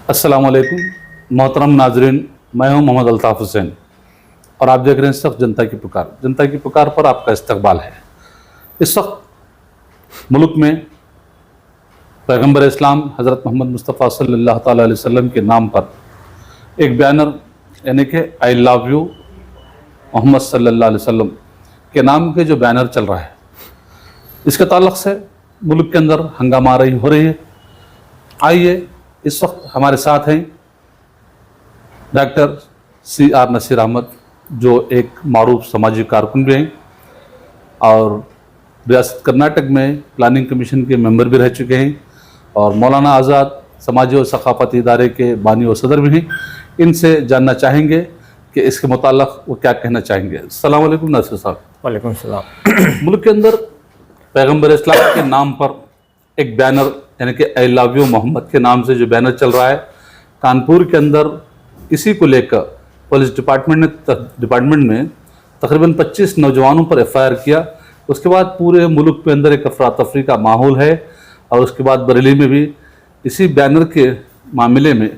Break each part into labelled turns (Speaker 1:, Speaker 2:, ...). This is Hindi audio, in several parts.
Speaker 1: अस्सलाम वालेकुम मोहतरम नाजरीन, मैं हूं मोहम्मद अल्ताफ़ हुसैन और आप देख रहे हैं इस वक्त जनता की पुकार। जनता की पुकार पर आपका इस्तकबाल है। इस वक्त मुल्क में पैगम्बर इस्लाम हज़रत मोहम्मद मुस्तफ़ा सल्लल्लाहु अलैहि वसल्लम के नाम पर एक बैनर यानी कि आई लव यू मोहम्मद सल्लल्लाहु अलैहि वसल्लम के नाम के जो बैनर चल रहा है, इसके ताल्लुक़ से मुल्क के अंदर हंगामा हो रही है। आइए, इस वक्त हमारे साथ हैं डॉक्टर CR नसीर अहमद, जो एक मारूफ समाजी कारकुन भी हैं और रियासत कर्नाटक में प्लानिंग कमीशन के मेंबर भी रह चुके हैं और मौलाना आज़ाद समाजी और सकाफती इदारे के बानी और सदर भी हैं। इनसे जानना चाहेंगे कि इसके मुताल्लिक़ वो क्या कहना चाहेंगे। अस्सलाम वालेकुम नसीर साहब।
Speaker 2: वालेकुम सलाम।
Speaker 1: मुल्क के अंदर पैगम्बर इस्लाम के नाम पर एक बैनर यानी कि आई लव यू मोहम्मद के नाम से जो बैनर चल रहा है, कानपुर के अंदर इसी को लेकर पुलिस डिपार्टमेंट में तकरीबन 25 नौजवानों पर FIR किया। उसके बाद पूरे मुल्क के अंदर एक अफरा तफरी का माहौल है और उसके बाद बरेली में भी इसी बैनर के मामले में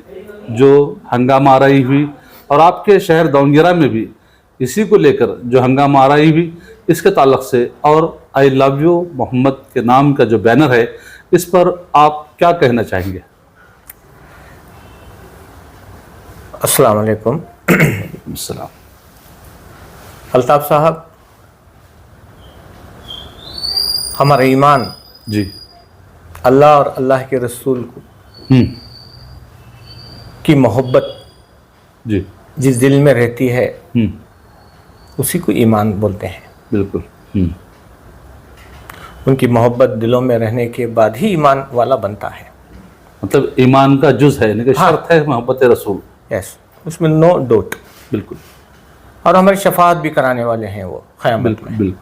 Speaker 1: जो हंगामा आराई हुई और आपके शहर दावनगेरा में भी इसी को लेकर जो हंगामा आराई हुई, इसके ताल्लुक़ से और आई लव यू मोहम्मद के नाम का जो बैनर है, इस पर आप क्या कहना चाहेंगे?
Speaker 2: अस्सलाम वालेकुम।
Speaker 1: अस्सलाम।
Speaker 2: अल्ताफ़ साहब, हमारा ईमान
Speaker 1: जी,
Speaker 2: अल्लाह और अल्लाह के रसूल की मोहब्बत
Speaker 1: जी,
Speaker 2: जिस दिल में रहती है उसी को ईमान बोलते हैं।
Speaker 1: बिल्कुल।
Speaker 2: उनकी मोहब्बत दिलों में रहने के बाद ही ईमान वाला बनता है।
Speaker 1: मतलब ईमान का जुज़ है, लेकिन शर्त है मोहब्बत रसूल।
Speaker 2: यस, उसमें नो डाउट।
Speaker 1: बिल्कुल।
Speaker 2: और हमारी शफाअत भी कराने वाले हैं वो क़यामत
Speaker 1: बिल्कुल
Speaker 2: में।
Speaker 1: बिल्कुल।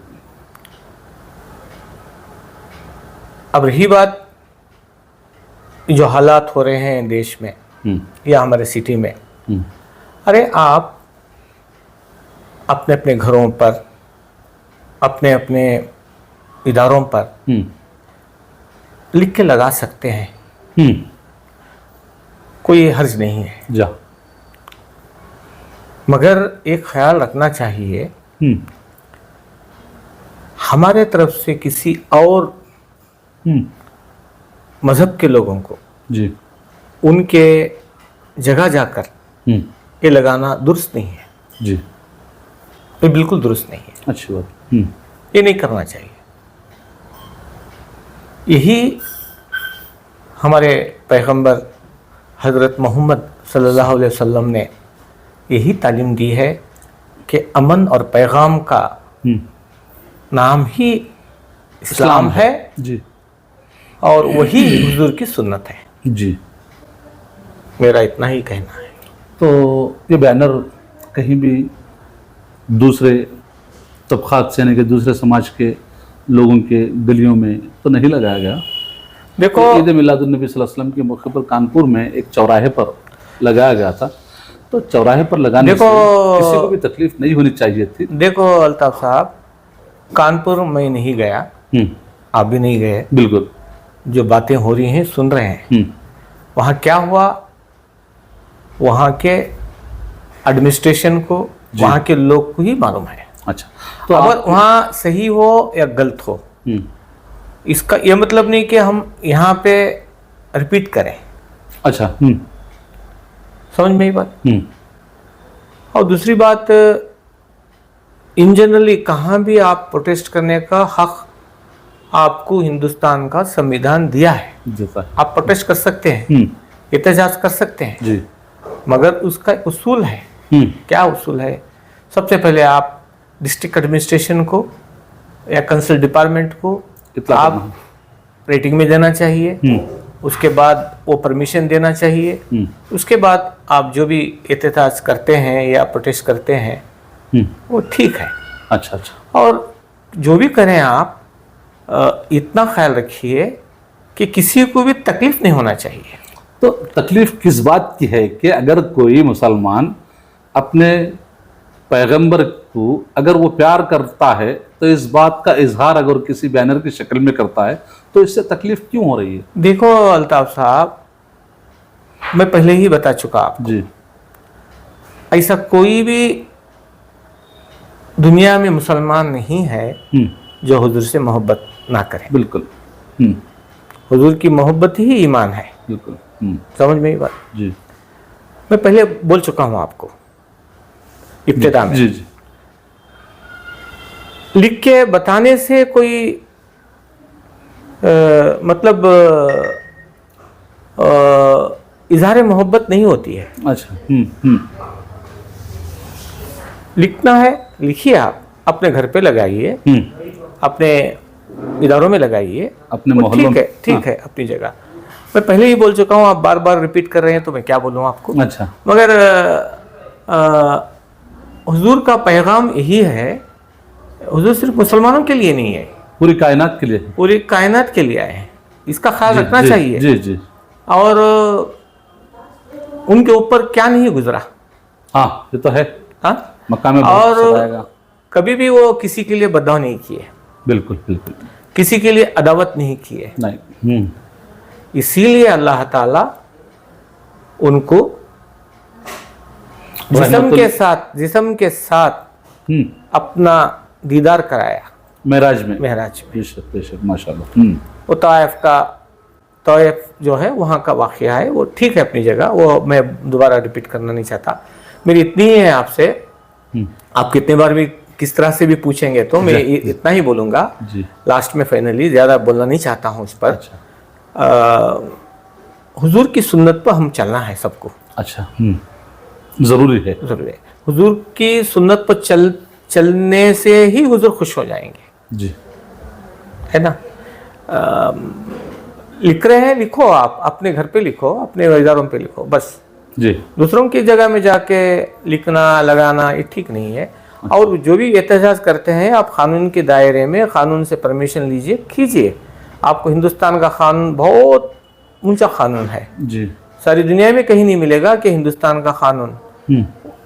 Speaker 2: अब रही बात जो हालात हो रहे हैं देश में या हमारे सिटी में, अरे आप अपने अपने घरों पर, अपने अपने इदारों पर लिख के लगा सकते हैं, कोई हर्ज नहीं है।
Speaker 1: जा,
Speaker 2: मगर एक ख्याल रखना चाहिए, हमारे तरफ से किसी और मज़हब के लोगों को
Speaker 1: जी,
Speaker 2: उनके जगह जाकर ये लगाना दुरुस्त नहीं है।
Speaker 1: जी,
Speaker 2: ये बिल्कुल दुरुस्त नहीं है।
Speaker 1: अच्छी बात।
Speaker 2: ये नहीं करना चाहिए। यही हमारे पैगंबर हज़रत मोहम्मद सल्लल्लाहु अलैहि वसल्लम ने यही तालीम दी है कि अमन और पैगाम का नाम ही इस्लाम है
Speaker 1: जी,
Speaker 2: और वही हुजूर की सुन्नत है।
Speaker 1: जी।
Speaker 2: मेरा इतना ही कहना है।
Speaker 1: तो ये बैनर कहीं भी दूसरे तबक़ात से यानी कि दूसरे समाज के लोगों के गलियों में तो नहीं लगाया गया।
Speaker 2: देखो,
Speaker 1: तो ईद मिलादुन्नबी सल्लल्लाहु अलैहि वसल्लम के मौके पर कानपुर में एक चौराहे पर लगाया गया था, तो चौराहे पर लगाने से किसी को भी तकलीफ नहीं होनी चाहिए थी।
Speaker 2: देखो अल्ताफ़ साहब, कानपुर में नहीं गया, आप भी नहीं गए।
Speaker 1: बिल्कुल।
Speaker 2: जो बातें हो रही हैं सुन रहे हैं। वहाँ क्या हुआ, वहाँ के एडमिनिस्ट्रेशन को, वहाँ के लोग को ही मालूम है।
Speaker 1: अच्छा, तो
Speaker 2: अगर वहाँ सही हो या गलत हो, इसका ये मतलब नहीं कि हम यहाँ पे रिपीट करें।
Speaker 1: अच्छा।
Speaker 2: समझ में ही बात। और दूसरी बात, इन जनरली कहाँ भी आप प्रोटेस्ट करने का हक आपको हिंदुस्तान का संविधान दिया है। आप प्रोटेस्ट कर सकते हैं, एहतजाज कर सकते हैं
Speaker 1: जी, मगर
Speaker 2: उसका एक उसूल है। क्या उसूल है? सबसे पहले आप डिस्ट्रिक्ट एडमिनिस्ट्रेशन को या कंसल डिपार्टमेंट को आप रेटिंग में देना चाहिए। उसके बाद वो परमिशन देना चाहिए। उसके बाद आप जो भी एहतजाज करते हैं या प्रोटेस्ट करते हैं वो ठीक है।
Speaker 1: अच्छा अच्छा।
Speaker 2: और जो भी करें आप इतना ख्याल रखिए कि किसी को भी तकलीफ नहीं होना चाहिए।
Speaker 1: तो तकलीफ किस बात की है कि अगर कोई मुसलमान अपने पैगंबर को अगर वो प्यार करता है तो इस बात का इजहार अगर किसी बैनर की शक्ल में करता है तो इससे तकलीफ क्यों हो रही है?
Speaker 2: देखो अल्ताफ साहब, मैं पहले ही बता चुका आपको,
Speaker 1: जी
Speaker 2: ऐसा कोई भी दुनिया में मुसलमान नहीं है जो हुजूर से मोहब्बत ना करे।
Speaker 1: बिल्कुल।
Speaker 2: हुजूर की मोहब्बत ही ईमान है।
Speaker 1: बिल्कुल।
Speaker 2: समझ में ये बात?
Speaker 1: जी
Speaker 2: मैं पहले बोल चुका हूं आपको इब्तिदा में।
Speaker 1: जी जी
Speaker 2: लिख के बताने से कोई मतलब इजहार मोहब्बत नहीं होती है।
Speaker 1: अच्छा।
Speaker 2: लिखना है, लिखिए, आप अपने घर पे लगाइए, अपने इदारों में लगाइए,
Speaker 1: अपने
Speaker 2: वो
Speaker 1: मोहल्लों
Speaker 2: ठीक है, ठीक है, अपनी जगह। मैं पहले ही बोल चुका हूँ, आप बार बार रिपीट कर रहे हैं तो मैं क्या बोलूँ आपको।
Speaker 1: अच्छा।
Speaker 2: मगर हुजूर का पैगाम यही है, हुजूर सिर्फ मुसलमानों के लिए नहीं है,
Speaker 1: पूरी कायनात के लिए।
Speaker 2: पूरी कायनात के लिए आए हैं। इसका ख्याल
Speaker 1: जी,
Speaker 2: रखना
Speaker 1: जी,
Speaker 2: चाहिए।
Speaker 1: जी जी।
Speaker 2: और उनके ऊपर क्या नहीं गुजरा।
Speaker 1: हाँ ये तो है।
Speaker 2: हाँ,
Speaker 1: मक्का में बहुत
Speaker 2: और
Speaker 1: सताएगा।
Speaker 2: कभी भी वो किसी के लिए बदनाम नहीं किए,
Speaker 1: बिल्कुल बिल्कुल
Speaker 2: किसी के लिए अदावत नहीं किए।
Speaker 1: नहीं।
Speaker 2: इसीलिए अल्लाह ताला उनको जिस्म के साथ अपना दीदार कराया
Speaker 1: मेराज में।
Speaker 2: महराज में।
Speaker 1: बेशक बेशक माशाल्लाह।
Speaker 2: वो ताइफ जो है वहाँ का वाक़या है, वो ठीक है अपनी जगह, वो मैं दोबारा रिपीट करना नहीं चाहता। मेरी इतनी ही है आपसे, आप कितने बार भी किस तरह से भी पूछेंगे तो मैं इतना ही बोलूँगा
Speaker 1: जी।
Speaker 2: लास्ट में फाइनली, ज़्यादा बोलना नहीं चाहता हूँ इस पर।
Speaker 1: अच्छा।
Speaker 2: हुजूर की सुन्नत पर हम चलना है सबको।
Speaker 1: अच्छा। ज़रूरी है।
Speaker 2: ज़रूरी है। हुजूर की सुन्नत पर चलने से ही हुजूर खुश हो जाएंगे।
Speaker 1: जी
Speaker 2: है ना। लिख रहे हैं, लिखो, आप अपने घर पे लिखो, अपने इदारों पे लिखो, बस।
Speaker 1: जी।
Speaker 2: दूसरों की जगह में जाके लिखना लगाना ये ठीक नहीं है। और जो भी एहतजाज करते हैं, आप कानून के दायरे में कानून से परमिशन लीजिए, कीजिए। आपको हिंदुस्तान का कानून बहुत ऊंचा कानून है।
Speaker 1: जी।
Speaker 2: सारी दुनिया में कहीं नहीं मिलेगा कि हिंदुस्तान का कानून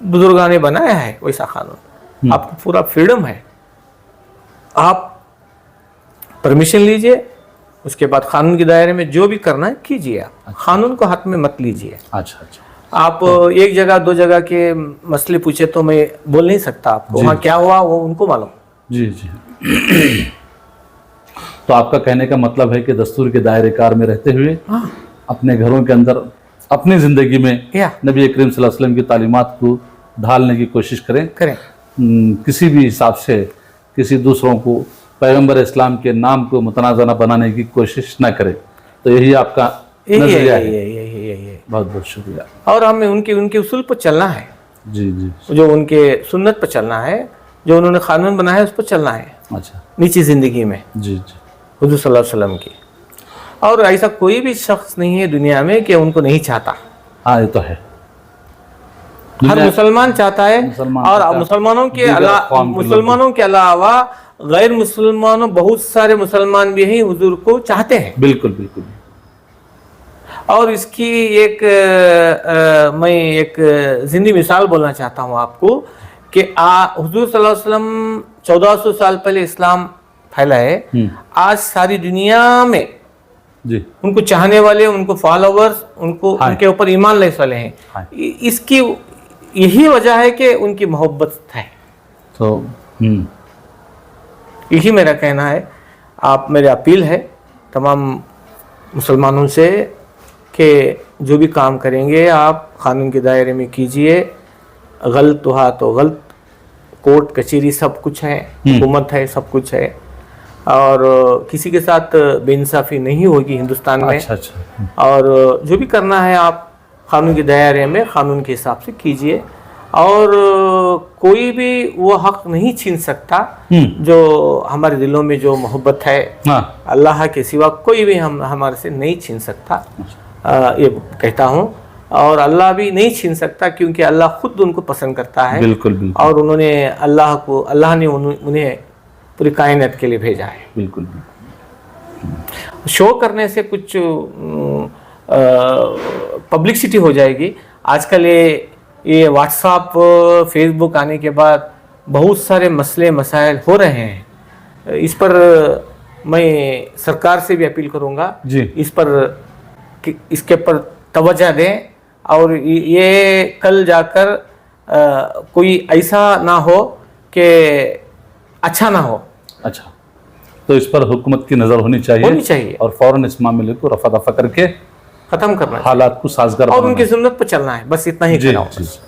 Speaker 2: बुजुर्गों ने बनाया है वैसा कानून। आपको पूरा फ्रीडम है, आप परमिशन लीजिए, उसके बाद कानून के दायरे में जो भी करना है कीजिए। आप कानून को हाथ में मत लीजिए।
Speaker 1: अच्छा अच्छा।
Speaker 2: आप एक जगह दो जगह के मसले पूछे तो मैं बोल नहीं सकता आपको, वहाँ क्या हुआ वो उनको मालूम।
Speaker 1: जी जी। तो आपका कहने का मतलब है कि दस्तूर के दायरे कार में रहते हुए अपने घरों के अंदर अपनी ज़िंदगी में नबी करीम सल्लल्लाहु अलैहि वसल्लम की तालीमात को ढालने की कोशिश करें। किसी भी हिसाब से किसी दूसरों को पैगंबर इस्लाम के नाम को मुतनाज़ा बनाने की कोशिश न करें। तो यही आपका नजरिया है।
Speaker 2: यही।
Speaker 1: बहुत बहुत शुक्रिया।
Speaker 2: और हमें उनके उसूल पर चलना है।
Speaker 1: जी जी।
Speaker 2: जो उनके सुन्नत पर चलना है, जो उन्होंने कानून बनाया है उस पर चलना है।
Speaker 1: अच्छा।
Speaker 2: नीची ज़िंदगी में
Speaker 1: जी जी
Speaker 2: हुजूर सल्लल्लाहु अलैहि वसल्लम की। और ऐसा कोई भी शख्स नहीं है दुनिया में कि उनको नहीं चाहता।
Speaker 1: हाँ ये तो है।
Speaker 2: हर मुसलमान चाहता है। और मुसलमानों के अलावा गैर मुसलमानों, बहुत सारे मुसलमान भी हैं, हुजूर को चाहते हैं।
Speaker 1: बिल्कुल बिल्कुल।
Speaker 2: और इसकी मैं एक जिंदी मिसाल बोलना चाहता हूँ आपको कि हुजूर सल्लल्लाहु अलैहि वसल्लम 1400 साल पहले इस्लाम फैला है। आज सारी दुनिया में
Speaker 1: जी
Speaker 2: उनको चाहने वाले, उनको फॉलोवर्स, उनके ऊपर ईमान लाने वाले हैं। इसकी यही वजह है कि उनकी मोहब्बत है।
Speaker 1: तो
Speaker 2: यही मेरा कहना है। आप, मेरी अपील है तमाम मुसलमानों से कि जो भी काम करेंगे आप कानून के दायरे में कीजिए। गलत हुआ तो गलत, कोर्ट कचहरी सब कुछ है, हुकूमत है, सब कुछ है। और किसी के साथ बेइंसाफी नहीं होगी हिंदुस्तान में।
Speaker 1: अच्छा अच्छा।
Speaker 2: और जो भी करना है आप कानून के दायरे में कानून के हिसाब से कीजिए। और कोई भी वो हक नहीं छीन सकता जो हमारे दिलों में जो मोहब्बत है अल्लाह के सिवा कोई भी हमारे से नहीं छीन सकता। ये कहता हूँ। और अल्लाह भी नहीं छीन सकता क्योंकि अल्लाह खुद उनको पसंद करता है।
Speaker 1: बिल्कुल बिल्कुल।
Speaker 2: और अल्लाह ने उन्हें पूरी कायनात के लिए भेजा है।
Speaker 1: बिल्कुल।
Speaker 2: शो करने से कुछ पब्लिसिटी हो जाएगी। आजकल ये व्हाट्सएप, फेसबुक आने के बाद बहुत सारे मसले मसाइल हो रहे हैं। इस पर मैं सरकार से भी अपील करूंगा जी, इसके पर तवज्जो दें और ये कल जाकर कोई ऐसा ना हो कि अच्छा ना हो।
Speaker 1: अच्छा, तो इस पर हुकूमत की नज़र होनी चाहिए और फौरन इस मामले को रफा दफा करके
Speaker 2: खत्म करना चाहिए
Speaker 1: हालात को साजगार
Speaker 2: और
Speaker 1: बनाना
Speaker 2: उनकी सुन्नत पर चलना है, बस इतना ही
Speaker 1: जी
Speaker 2: कहना होगा।
Speaker 1: जी।